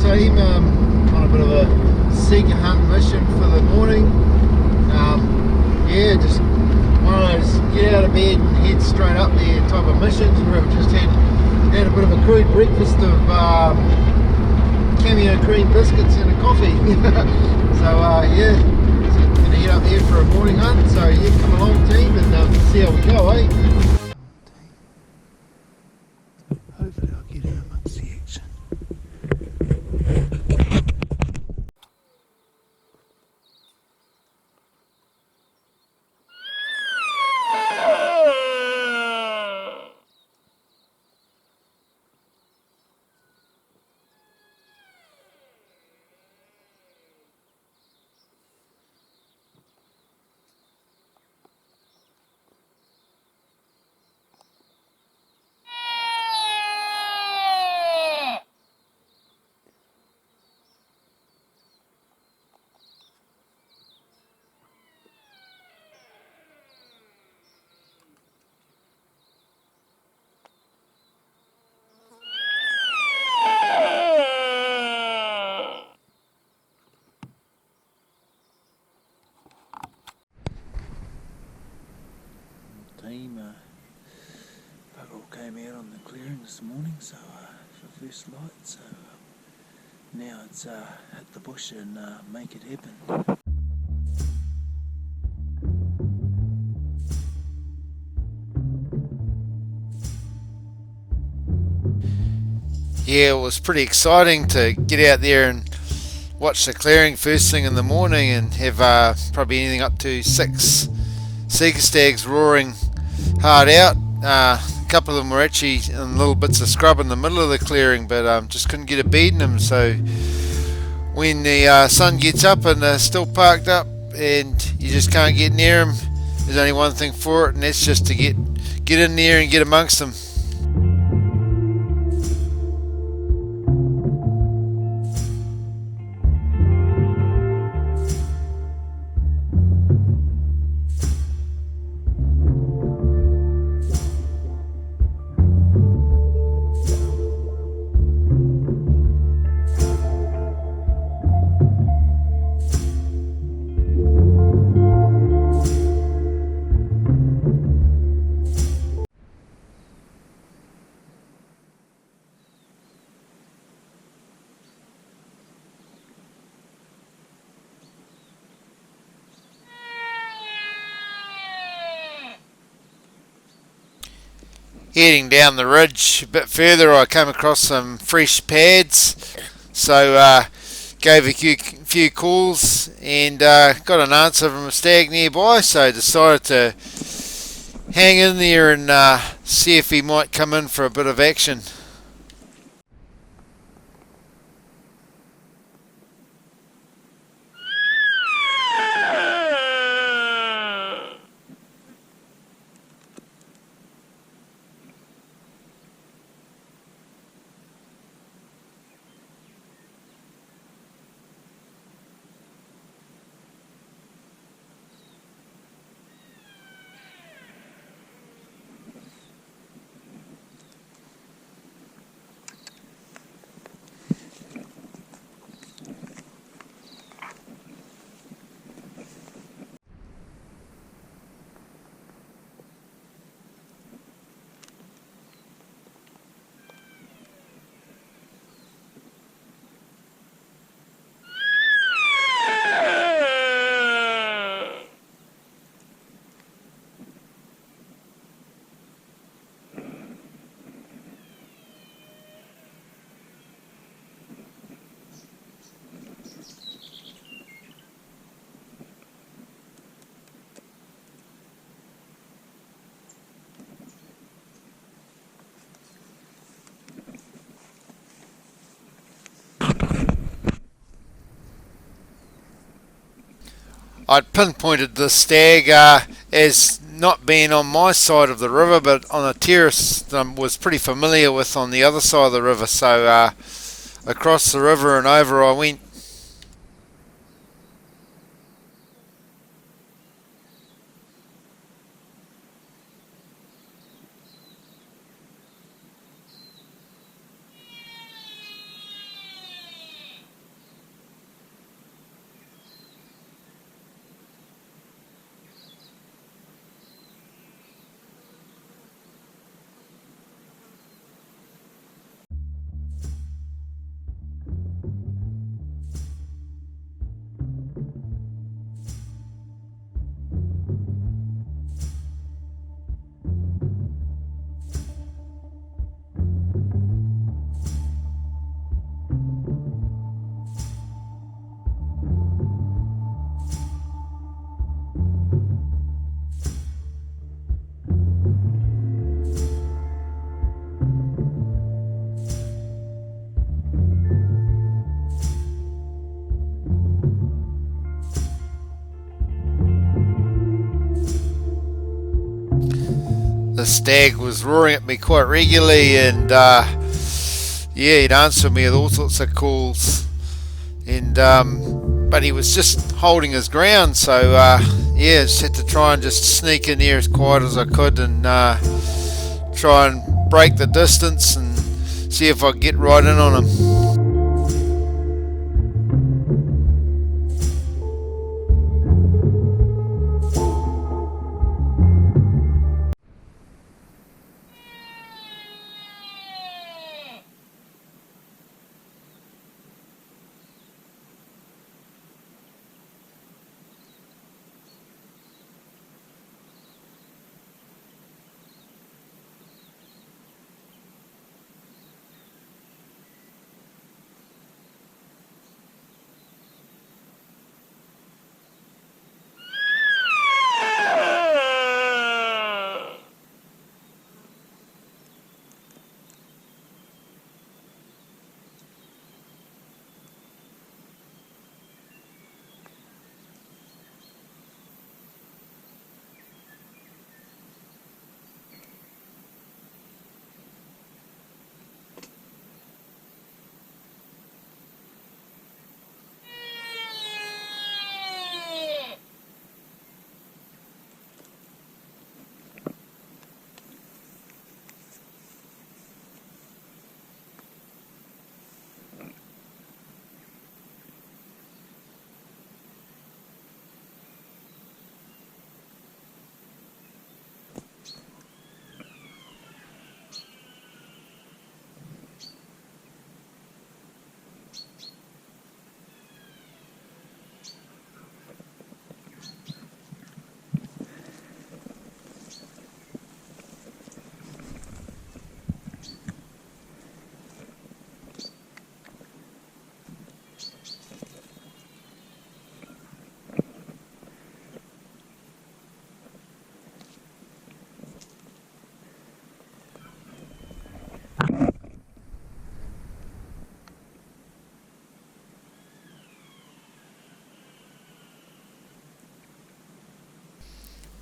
team, on a bit of a Sika hunt mission for the morning. Yeah, just one of those get out of bed and head straight up there type of missions, where I've just had a bit of a crude breakfast of cameo cream biscuits and a coffee. So yeah, so gonna head up there for a morning hunt. So yeah, come along team and see how we go, eh? Hopefully I'll get in amongst the action. Team, bugger all came out on the clearing this morning, so for first light, so now it's hit the bush and make it happen. Yeah, it was pretty exciting to get out there and watch the clearing first thing in the morning and have probably anything up to 6 Sika stags roaring hard out. A couple of them were actually in little bits of scrub in the middle of the clearing, but just couldn't get a bead in them. So when the sun gets up and they're still parked up and you just can't get near them, there's only one thing for it, and that's just to get in there and get amongst them. Heading down the ridge a bit further, I came across some fresh pads, so gave a few calls and got an answer from a stag nearby, so decided to hang in there and see if he might come in for a bit of action. I'd pinpointed the stag as not being on my side of the river, but on a terrace that I was pretty familiar with on the other side of the river, so across the river and over I went. the stag was roaring at me quite regularly, and yeah, he'd answer me with all sorts of calls, and but he was just holding his ground. So yeah, just had to try and just sneak in there as quiet as I could, and try and break the distance and see if I could get right in on him.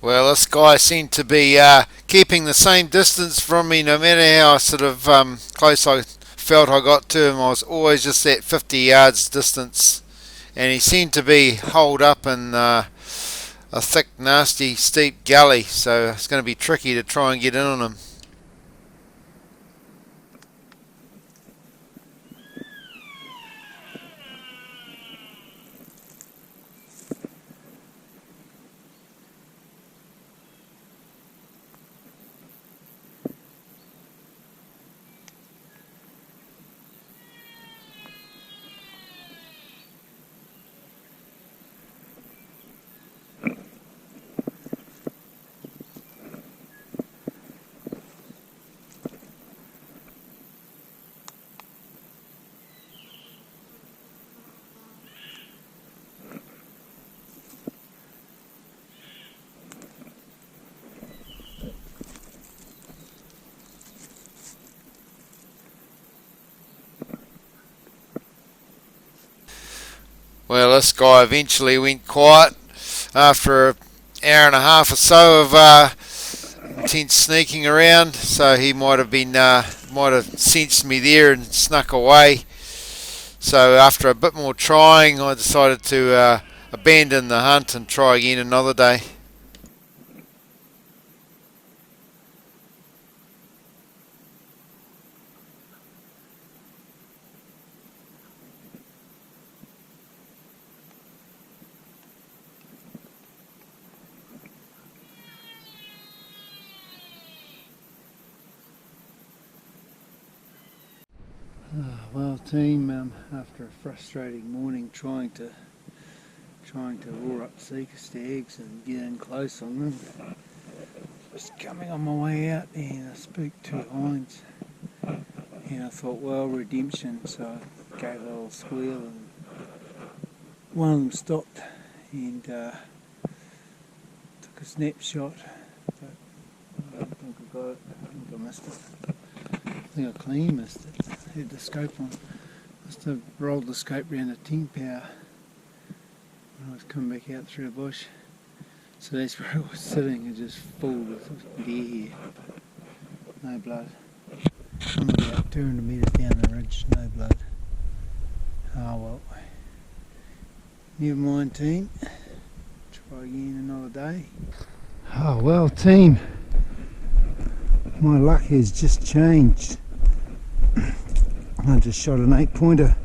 Well, this guy seemed to be keeping the same distance from me no matter how sort of close I felt I got to him. I was always just at 50 yards distance, and he seemed to be holed up in a thick, nasty, steep gully, so it's going to be tricky to try and get in on him. Well, this guy eventually went quiet after an hour and a half or so of intense sneaking around. So he might have sensed me there and snuck away. So after a bit more trying, I decided to abandon the hunt and try again another day. Well, team, after a frustrating morning trying to roar up Sika stags and get in close on them, just coming on my way out and I spooked two hinds, and I thought, well, redemption, so I gave a little squeal and one of them stopped and took a snapshot, but I don't think I got it. I think I missed it. I think I clean missed it. Had the scope on. Must have rolled the scope round a 10 power when I was coming back out through the bush. So that's where it was sitting, it's just full with deer here. No blood. I'm about 200 metres down the ridge, no blood. Oh well. Never mind, team. Try again another day. Oh well, team. My luck has just changed. I just shot an 8-pointer.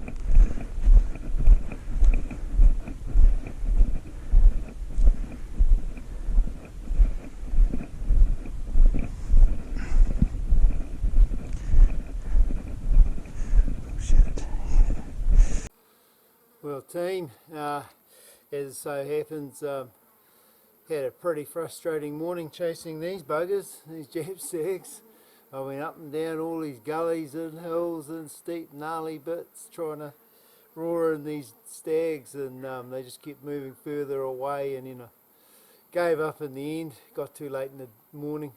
Well, team, as so happens, had a pretty frustrating morning chasing these buggers, these Jap stags. I went up and down all these gullies and hills and steep gnarly bits trying to roar in these stags, and they just kept moving further away, and gave up in the end. Got too late in the morning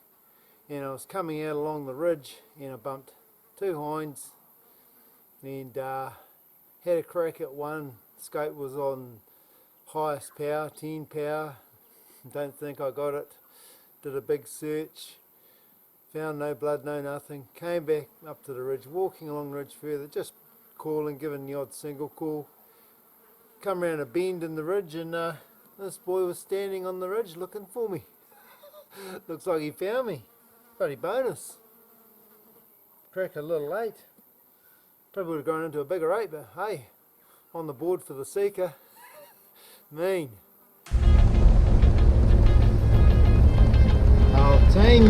and I was coming out along the ridge and I bumped two hinds and had a crack at one. Scope was on highest power, 10 power. Don't think I got it. Did a big search, found no blood, no nothing. Came back up to the ridge, walking along the ridge further, just calling, giving the odd single call. Come around a bend in the ridge and this boy was standing on the ridge looking for me. Looks like he found me. Bloody bonus. Cracked a little late. Probably would have grown into a bigger 8, but hey, on the board for the Sika. Mean. Our team,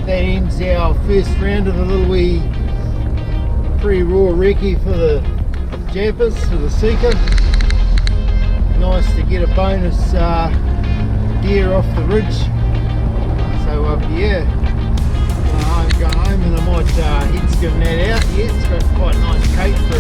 that ends our first round of the little wee pre-raw recce for the Jappers, for the Sika. Nice to get a bonus deer off the ridge. So yeah, going home and I might head skim that out. Yeah, it's got quite a nice coat for